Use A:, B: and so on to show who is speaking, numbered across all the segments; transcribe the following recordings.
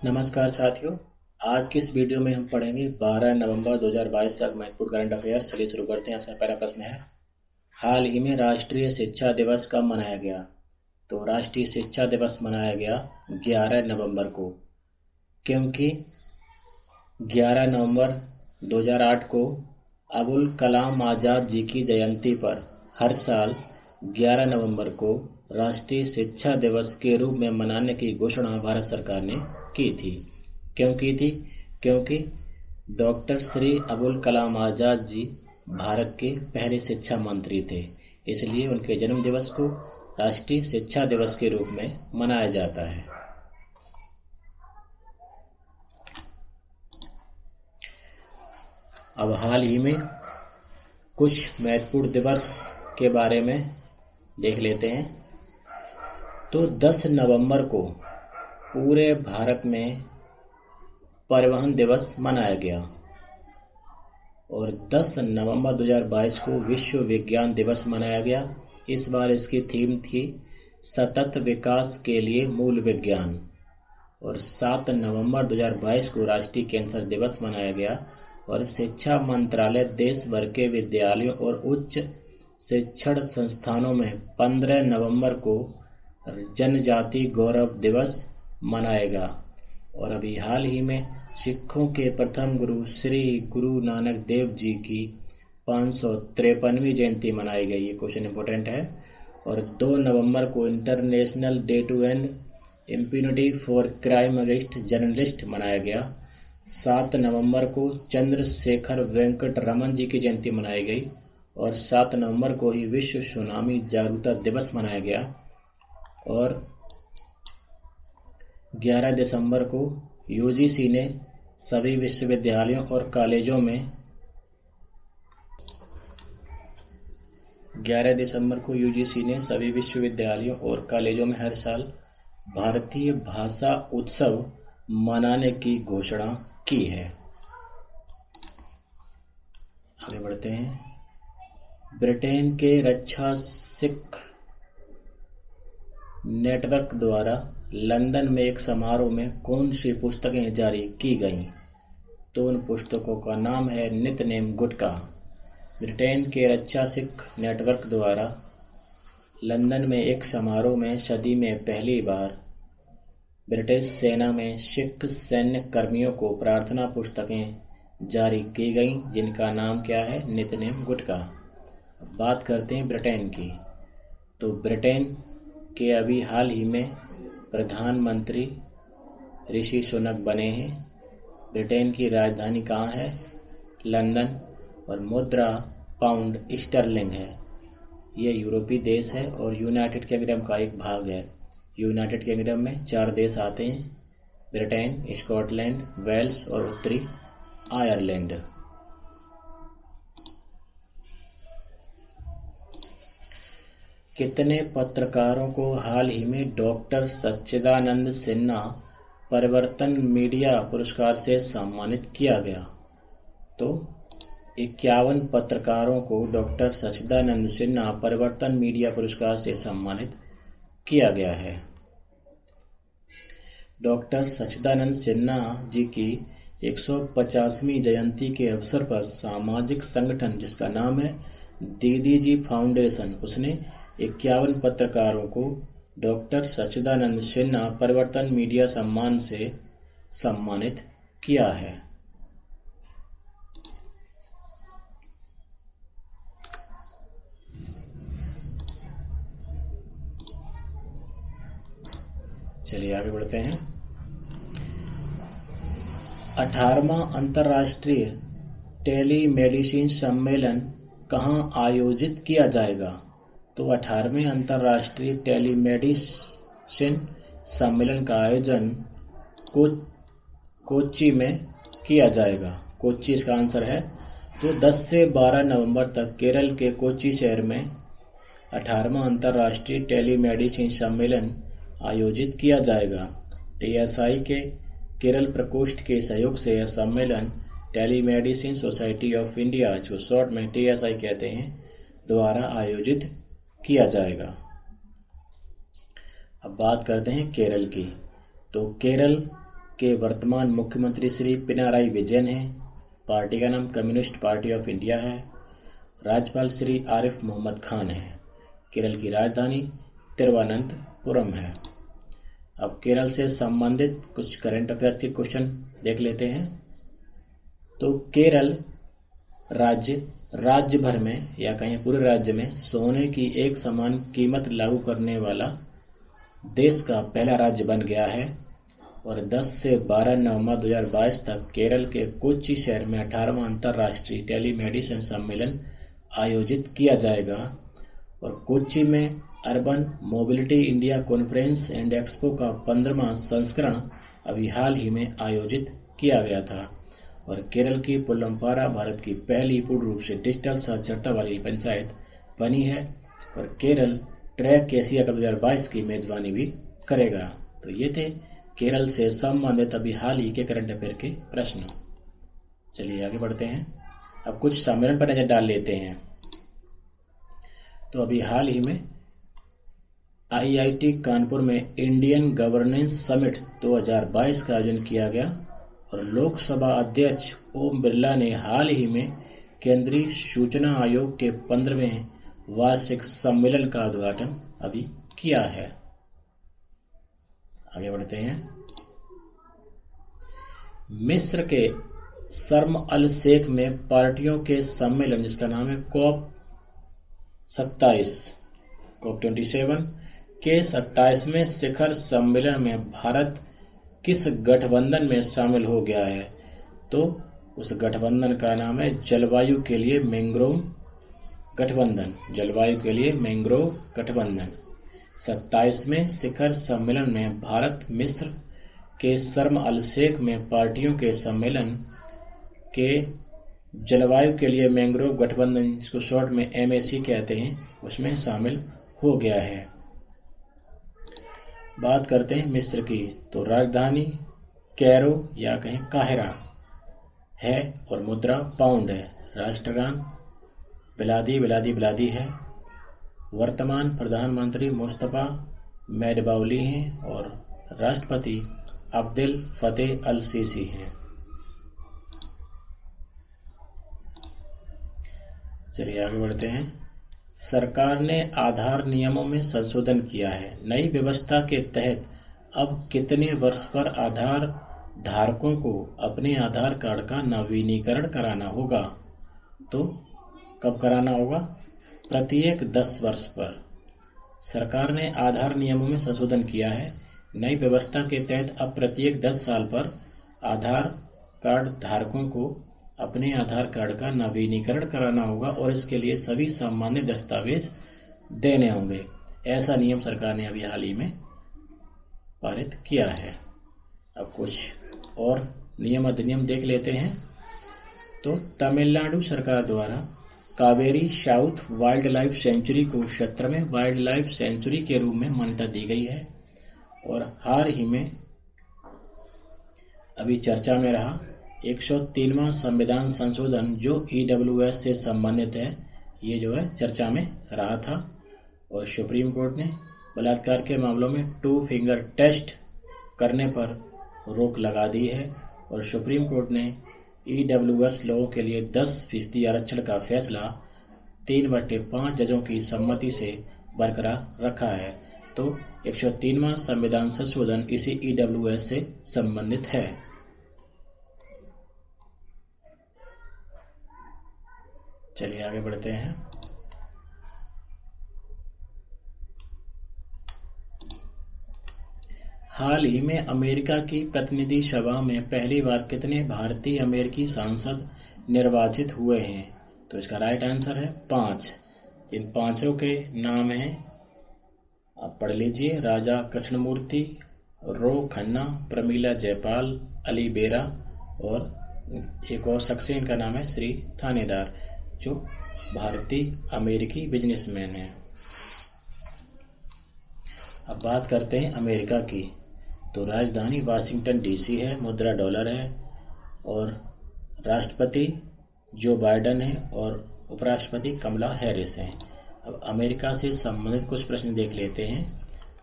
A: नमस्कार साथियों। आज की इस वीडियो में हम पढ़ेंगे 12 नवंबर 2022 तक महत्वपूर्ण करंट अफेयर। चलिए शुरू करते हैं। इसका पहला प्रश्न है, हाल ही में राष्ट्रीय शिक्षा दिवस कब मनाया गया? तो राष्ट्रीय शिक्षा दिवस मनाया गया 11 नवंबर को, क्योंकि 11 नवंबर 2008 को अबुल कलाम आज़ाद जी की जयंती पर हर साल 11 नवंबर को राष्ट्रीय शिक्षा दिवस के रूप में मनाने की घोषणा भारत सरकार ने की थी। क्यों की थी? क्योंकि डॉक्टर श्री अबुल कलाम आज़ाद जी भारत के पहले शिक्षा मंत्री थे, इसलिए उनके जन्म दिवस को राष्ट्रीय शिक्षा दिवस के रूप में मनाया जाता है। अब हाल ही में कुछ महत्वपूर्ण दिवस के बारे में देख लेते हैं। तो 10 नवंबर को पूरे भारत में परिवहन दिवस मनाया गया और 10 नवंबर 2022 को विश्व विज्ञान दिवस मनाया गया। इस बार इसकी थीम थी सतत विकास के लिए मूल विज्ञान। और 7 नवंबर 2022 को राष्ट्रीय कैंसर दिवस मनाया गया। और शिक्षा मंत्रालय देश भर के विद्यालयों और उच्च शिक्षण संस्थानों में 15 नवंबर को जनजाति गौरव दिवस मनाएगा। और अभी हाल ही में सिखों के प्रथम गुरु श्री गुरु नानक देव जी की 553वीं जयंती मनाई गई। ये क्वेश्चन इंपॉर्टेंट है। और 2 नवंबर को international day to end impunity for crime against journalist मनाया गया। 7 नवंबर को चंद्रशेखर वेंकट रमन जी की जयंती मनाई गई। और 7 नवंबर को ही विश्व सुनामी जागरूकता दिवस मनाया गया। और 11 दिसंबर को यूजीसी ने सभी विश्वविद्यालयों और कॉलेजों में 11 दिसंबर को यूजीसी ने सभी विश्वविद्यालयों और कॉलेजों में हर साल भारतीय भाषा उत्सव मनाने की घोषणा की है। आगे बढ़ते हैं। ब्रिटेन के रक्षा सिख नेटवर्क द्वारा लंदन में एक समारोह में कौन सी पुस्तकें जारी की गईं? तो उन पुस्तकों का नाम है नितनेम गुटका। ब्रिटेन के रक्षा सिख नेटवर्क द्वारा लंदन में एक समारोह में सदी में पहली बार ब्रिटिश सेना में सिख सैन्य कर्मियों को प्रार्थना पुस्तकें जारी की गईं, जिनका नाम क्या है? नितनेम गुटका। बात करते हैं ब्रिटेन की। तो ब्रिटेन के अभी हाल ही में प्रधानमंत्री ऋषि सुनक बने हैं। ब्रिटेन की राजधानी कहाँ है? लंदन। और मुद्रा पाउंड स्टर्लिंग है। ये यूरोपीय देश है और यूनाइटेड किंगडम का एक भाग है। यूनाइटेड किंगडम में 4 देश आते हैं, ब्रिटेन, स्कॉटलैंड, वेल्स और उत्तरी आयरलैंड। कितने पत्रकारों को हाल ही में डॉक्टर सच्चिदानंद सिन्हा परिवर्तन मीडिया पुरस्कार से सम्मानित किया गया? तो 51 पत्रकारों को डॉक्टर सच्चिदानंद सिन्हा परिवर्तन मीडिया पुरस्कार से सम्मानित किया गया है। डॉक्टर सच्चिदानंद सिन्हा जी की 150वीं जयंती के अवसर पर सामाजिक संगठन जिसका नाम है दीदी जी फाउंडेशन, उसने 51 पत्रकारों को डॉक्टर सच्चिदानंद सिन्हा परिवर्तन मीडिया सम्मान से सम्मानित किया है। चलिए आगे बढ़ते हैं। 18वां अंतर्राष्ट्रीय टेलीमेडिसिन सम्मेलन कहाँ आयोजित किया जाएगा? तो 18वें अंतर्राष्ट्रीय टेलीमेडिसिन सम्मेलन का आयोजन कोच्चि में किया जाएगा। कोच्चि इसका आंसर है। तो 10 से 12 नवंबर तक केरल के कोच्चि शहर में 18वां अंतर्राष्ट्रीय टेलीमेडिसिन सम्मेलन आयोजित किया जाएगा। टीएसआई के केरल प्रकोष्ठ के सहयोग से यह सम्मेलन टेलीमेडिसिन सोसाइटी ऑफ इंडिया, जो शॉर्ट में टीएसआई कहते हैं, द्वारा आयोजित किया जाएगा। अब बात करते हैं केरल की। तो केरल के वर्तमान मुख्यमंत्री श्री पिनाराई विजयन हैं। पार्टी का नाम कम्युनिस्ट पार्टी ऑफ इंडिया है। राज्यपाल श्री आरिफ मोहम्मद खान है। केरल की राजधानी तिरुवनंतपुरम है। अब केरल से संबंधित कुछ करंट अफेयर के क्वेश्चन देख लेते हैं। तो केरल राज्य भर में या कहीं पूरे राज्य में सोने की एक समान कीमत लागू करने वाला देश का पहला राज्य बन गया है। और 10 से 12 नवंबर 2022 तक केरल के कोच्चि शहर में 18वां अंतर्राष्ट्रीय टेलीमेडिसिन सम्मेलन आयोजित किया जाएगा। और कोच्चि में urban mobility India conference and expo का 15वां संस्करण अभी हाल ही में आयोजित किया गया था। और केरल की पुलम्पारा भारत की पहली पूर्ण रूप से डिजिटल साक्षरता वाली पंचायत बनी है। और केरल ट्रैक एशिया कप 2022 की मेजबानी भी करेगा। तो ये थे केरल से संबंधित अभी हाल ही के करंट अफेयर के प्रश्न। चलिए आगे बढ़ते हैं। अब कुछ सम्मेलन पर नजर डाल लेते हैं। तो अभी हाल ही में IIT कानपुर में इंडियन गवर्नेंस समिट 2022 का आयोजन किया गया। और लोकसभा अध्यक्ष ओम बिरला ने हाल ही में केंद्रीय सूचना आयोग के 15वें वार्षिक सम्मेलन का उद्घाटन अभी किया है। आगे बढ़ते हैं। मिस्र के शर्म अल शेख में पार्टियों के सम्मेलन जिसका नाम है COP 27 के 27वें शिखर सम्मेलन में भारत किस गठबंधन में शामिल हो गया है? तो उस गठबंधन का नाम है जलवायु के लिए मैंग्रोव गठबंधन। जलवायु के लिए मैंग्रोव गठबंधन। 27वें शिखर सम्मेलन में भारत मिस्र के शर्म अल शेख में पार्टियों के सम्मेलन के जलवायु के लिए मैंग्रोव गठबंधन, जिसको शॉर्ट में MAC कहते हैं, उसमें शामिल हो गया है। बात करते हैं मिस्र की। तो राजधानी कैरो या कहीं काहिरा है और मुद्रा पाउंड है। राष्ट्रगान बिलादी बिलादी बिलादी है। वर्तमान प्रधानमंत्री मुस्तफा मैडबाउली हैं और राष्ट्रपति अब्देल फतेह अल सीसी हैं। चलिए आगे बढ़ते हैं। सरकार ने आधार नियमों में संशोधन किया है। नई व्यवस्था के तहत अब कितने वर्ष पर आधार धारकों को अपने आधार कार्ड का नवीनीकरण कराना होगा? तो कब कराना होगा? प्रत्येक 10 वर्ष पर। सरकार ने आधार नियमों में संशोधन किया है। नई व्यवस्था के तहत अब प्रत्येक 10 साल पर आधार कार्ड धारकों को अपने आधार कार्ड का नवीनीकरण कराना होगा और इसके लिए सभी सामान्य दस्तावेज देने होंगे। ऐसा नियम सरकार ने अभी हाल ही में पारित किया है। अब कुछ और नियम अधिनियम देख लेते हैं। तो तमिलनाडु सरकार द्वारा Kaveri south wild life sanctuary को 17वें वाइल्ड लाइफ सेंचुरी के रूप में मान्यता दी गई है। और हाल ही में अभी चर्चा में रहा 103वां संविधान संशोधन जो EWS से संबंधित है, ये जो है चर्चा में रहा था। और सुप्रीम कोर्ट ने बलात्कार के मामलों में 2 फिंगर टेस्ट करने पर रोक लगा दी है। और सुप्रीम कोर्ट ने EWS लोगों के लिए 10% आरक्षण का फैसला 3/5 जजों की सम्मति से बरकरार रखा है। तो 103वां संविधान संशोधन इसी EWS से संबंधित है। चलिए आगे बढ़ते हैं। हाल ही में अमेरिका की प्रतिनिधि सभा में पहली बार कितने भारतीय अमेरिकी सांसद निर्वाचित हुए हैं? तो इसका राइट आंसर है 5। इन 5 के नाम हैं, आप पढ़ लीजिए। राजा कृष्णमूर्ति, रो खन्ना, प्रमीला जयपाल, अली बेरा और एक और शख्स इनका नाम है श्री थानेदार, जो भारतीय अमेरिकी बिजनेसमैन है। अब बात करते हैं अमेरिका की। तो राजधानी वाशिंगटन DC है, मुद्रा डॉलर है और राष्ट्रपति जो बाइडेन है और उपराष्ट्रपति कमला हैरिस हैं। अब अमेरिका से संबंधित कुछ प्रश्न देख लेते हैं।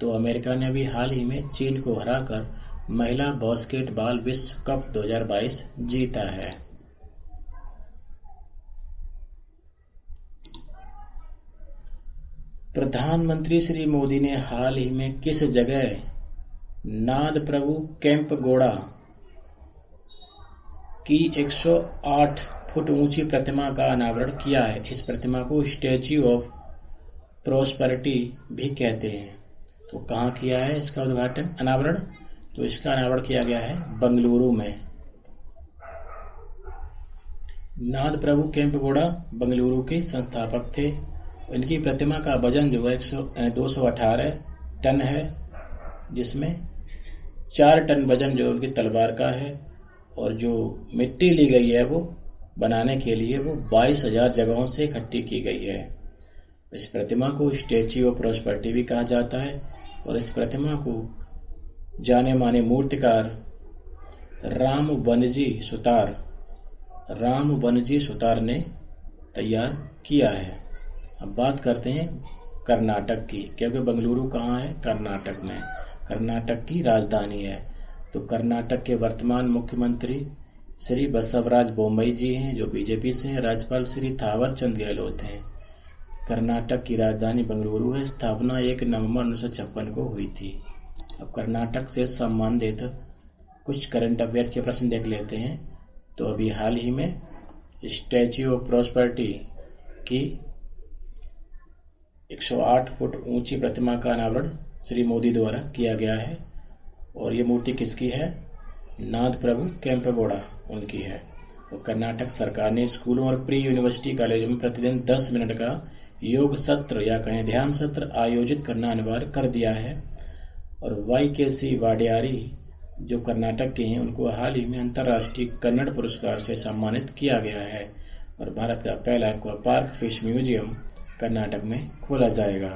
A: तो अमेरिका ने अभी हाल ही में चीन को हराकर महिला बास्केटबॉल विश्व कप 2022 जीता है? प्रधानमंत्री श्री मोदी ने हाल ही में किस जगह नाद प्रभु केम्पगौड़ा की 108 फुट ऊंची प्रतिमा का अनावरण किया है? इस प्रतिमा को स्टैच्यू ऑफ प्रॉस्पेरिटी भी कहते हैं। तो कहाँ किया है इसका अनावरण? तो इसका अनावरण किया गया है बंगलुरु में। नाद प्रभु केम्पगौड़ा बंगलुरु के संस्थापक थे। इनकी प्रतिमा का वजन जो है 218 टन है, जिसमें 4 टन वजन जो उनकी तलवार का है, और जो मिट्टी ली गई है वो बनाने के लिए वो 22,000 जगहों से इकट्ठी की गई है। इस प्रतिमा को स्टैच्यू ऑफ प्रॉस्पेरिटी भी कहा जाता है, और इस प्रतिमा को जाने माने मूर्तिकार राम बनजी सुतार ने तैयार किया है। अब बात करते हैं कर्नाटक की, क्योंकि बंगलुरु कहाँ है? कर्नाटक में। कर्नाटक की राजधानी है। तो कर्नाटक के वर्तमान मुख्यमंत्री श्री बसवराज बोम्मई जी हैं, जो बीजेपी से हैं। राज्यपाल श्री थावर चंद गहलोत हैं। कर्नाटक की राजधानी बंगलुरु है। स्थापना 1 नवंबर 1956 को हुई थी। अब कर्नाटक से संबंधित कुछ करंट अफेयर के प्रश्न देख लेते हैं। तो अभी हाल ही में स्टैच्यू ऑफ प्रॉस्पेरिटी की 108 फुट ऊंची प्रतिमा का अनावरण श्री मोदी द्वारा किया गया है, और ये मूर्ति किसकी है? नाद प्रभु केम्पगौड़ा उनकी है। तो कर्नाटक सरकार ने स्कूलों और प्री यूनिवर्सिटी कॉलेजों में प्रतिदिन 10 मिनट का योग सत्र या कहें ध्यान सत्र आयोजित करना अनिवार्य कर दिया है। और YKC वाडियारी जो कर्नाटक के हैं, उनको हाल ही में अंतर्राष्ट्रीय कन्नड़ पुरस्कार से सम्मानित किया गया है। और भारत का पहला aqua park fish museum Karnataka में खोला जाएगा।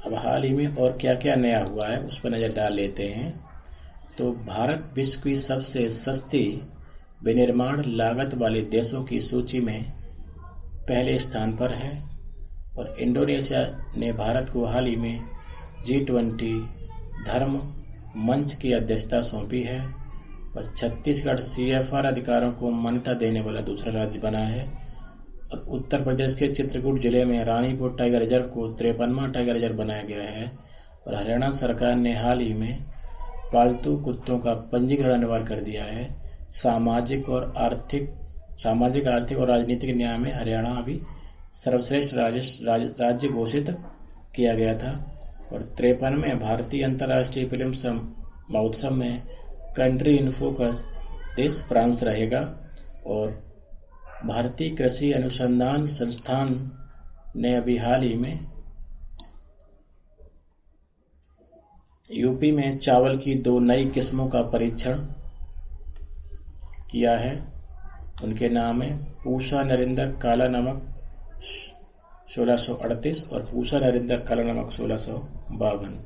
A: अब हाल ही में और क्या क्या नया हुआ है उस पर नजर डाल लेते हैं। तो भारत विश्व की सबसे सस्ती विनिर्माण लागत वाले देशों की सूची में पहले स्थान पर है, और इंडोनेशिया ने भारत को हाल ही में G20 धर्म मंच की अध्यक्षता सौंपी है, और छत्तीसगढ़ CFR अधिकारों को मान्यता देने वाला दूसरा राज्य बना है। और उत्तर प्रदेश के चित्रकूट जिले में रानीपुर टाइगर रिजर्व को 53वां टाइगर रिजर्व बनाया गया है। और हरियाणा सरकार ने हाल ही में पालतू कुत्तों का पंजीकरण अनिवार्य कर दिया है। सामाजिक आर्थिक और राजनीतिक न्याय में हरियाणा अभी सर्वश्रेष्ठ राज्य घोषित किया गया था। और 53वें भारतीय अंतर्राष्ट्रीय फिल्म महोत्सव में कंट्री इन फोकस देश फ्रांस रहेगा। और भारतीय कृषि अनुसंधान संस्थान ने अभी हाल ही में यूपी में चावल की 2 नई किस्मों का परीक्षण किया है। उनके नाम है पूषा नरेंद्र काला नमक 1638 और पूषा नरेंद्र काला नमक 1652।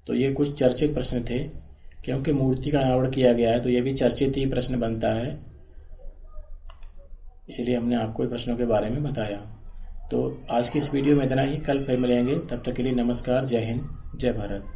A: तो ये कुछ चर्चित प्रश्न थे। क्योंकि मूर्ति का अनावरण किया गया है तो ये भी चर्चित ही प्रश्न बनता है, इसलिए हमने आपको प्रश्नों के बारे में बताया। तो आज की इस वीडियो में इतना ही। कल फिर मिलेंगे, तब तक के लिए नमस्कार, जय हिंद, जय भारत।